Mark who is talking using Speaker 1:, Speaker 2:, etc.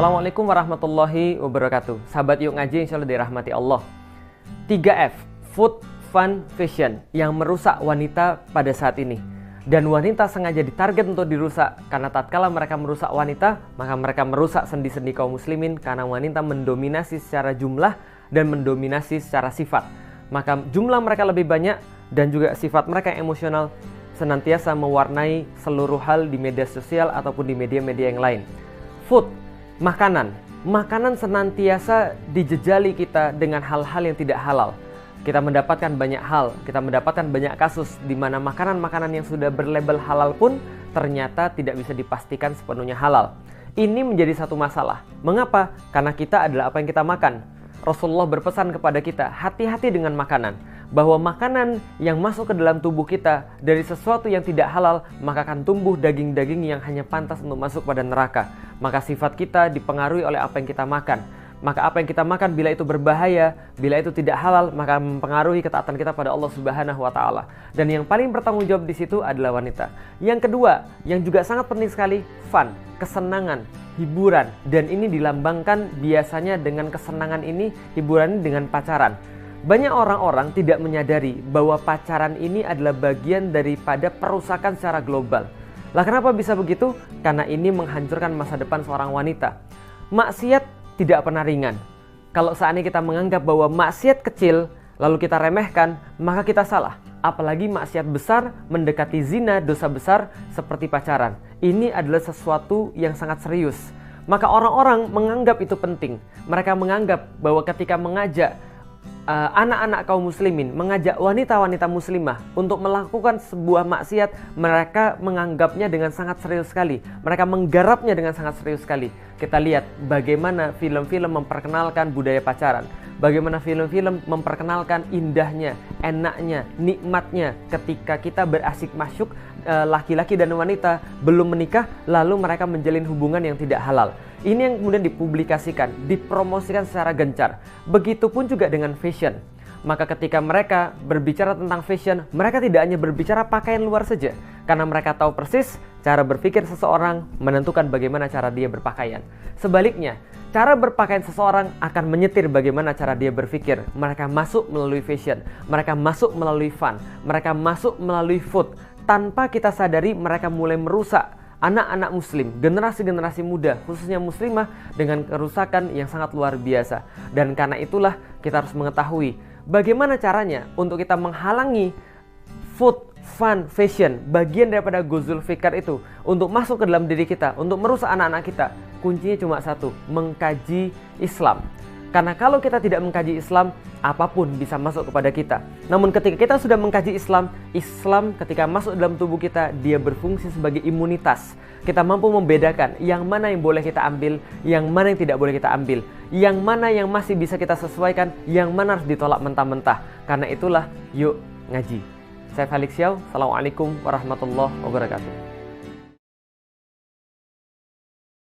Speaker 1: Assalamualaikum warahmatullahi wabarakatuh. Sahabat Yuk Ngaji, insya Allah dirahmati Allah. 3F, Food, Fun, Fashion, yang merusak wanita pada saat ini. Dan wanita sengaja ditarget untuk dirusak, karena tatkala mereka merusak wanita, maka mereka merusak sendi-sendi kaum muslimin, karena wanita mendominasi secara jumlah dan mendominasi secara sifat. Maka jumlah mereka lebih banyak dan juga sifat mereka yang emosional senantiasa mewarnai seluruh hal di media sosial ataupun di media-media yang lain. Food, makanan senantiasa dijejali kita dengan hal-hal yang tidak halal. Kita mendapatkan banyak hal, kita mendapatkan banyak kasus di mana makanan-makanan yang sudah berlabel halal pun ternyata tidak bisa dipastikan sepenuhnya halal. Ini menjadi satu masalah. Mengapa? Karena kita adalah apa yang kita makan. Rasulullah berpesan kepada kita, hati-hati dengan makanan. Bahwa makanan yang masuk ke dalam tubuh kita dari sesuatu yang tidak halal, maka akan tumbuh daging-daging yang hanya pantas untuk masuk pada neraka. Maka sifat kita dipengaruhi oleh apa yang kita makan. Maka apa yang kita makan bila itu berbahaya, bila itu tidak halal, maka mempengaruhi ketaatan kita pada Allah Subhanahu wa Ta'ala. Dan yang paling bertanggung jawab di situ adalah wanita. Yang kedua, yang juga sangat penting sekali, fun, kesenangan, hiburan. Dan ini dilambangkan biasanya dengan kesenangan ini, hiburan ini dengan pacaran. Banyak orang-orang tidak menyadari bahwa pacaran ini adalah bagian daripada perusakan secara global. Lah kenapa bisa begitu? Karena ini menghancurkan masa depan seorang wanita. Maksiat tidak pernah ringan. Kalau seandainya kita menganggap bahwa maksiat kecil lalu kita remehkan, maka kita salah. Apalagi maksiat besar mendekati zina, dosa besar seperti pacaran. Ini adalah sesuatu yang sangat serius. Maka orang-orang menganggap itu penting. Mereka menganggap bahwa ketika mengajak anak-anak kaum muslimin, mengajak wanita-wanita muslimah untuk melakukan sebuah maksiat, mereka menganggapnya dengan sangat serius sekali. Mereka menggarapnya dengan sangat serius sekali. Kita lihat bagaimana film-film memperkenalkan budaya pacaran. Bagaimana film-film memperkenalkan indahnya, enaknya, nikmatnya ketika kita berasik masyuk, laki-laki dan wanita belum menikah, lalu mereka menjalin hubungan yang tidak halal. Ini yang kemudian dipublikasikan, dipromosikan secara gencar. Begitupun juga dengan fashion. Maka ketika mereka berbicara tentang fashion, mereka tidak hanya berbicara pakaian luar saja. Karena mereka tahu persis cara berpikir seseorang menentukan bagaimana cara dia berpakaian. Sebaliknya, cara berpakaian seseorang akan menyetir bagaimana cara dia berpikir. Mereka masuk melalui fashion, mereka masuk melalui fun, mereka masuk melalui food. Tanpa kita sadari, mereka mulai merusak anak-anak muslim, generasi-generasi muda, khususnya muslimah, dengan kerusakan yang sangat luar biasa. Dan karena itulah kita harus mengetahui bagaimana caranya untuk kita menghalangi food, fun, fashion, bagian daripada Ghuzul Fikar itu, untuk masuk ke dalam diri kita, untuk merusak anak-anak kita. Kuncinya cuma satu, mengkaji Islam. Karena kalau kita tidak mengkaji Islam, apapun bisa masuk kepada kita. Namun ketika kita sudah mengkaji Islam, Islam ketika masuk dalam tubuh kita, dia berfungsi sebagai imunitas. Kita mampu membedakan yang mana yang boleh kita ambil, yang mana yang tidak boleh kita ambil, yang mana yang masih bisa kita sesuaikan, yang mana harus ditolak mentah-mentah. Karena itulah, yuk ngaji. Saya Felix Xiao, Assalamualaikum warahmatullahi wabarakatuh.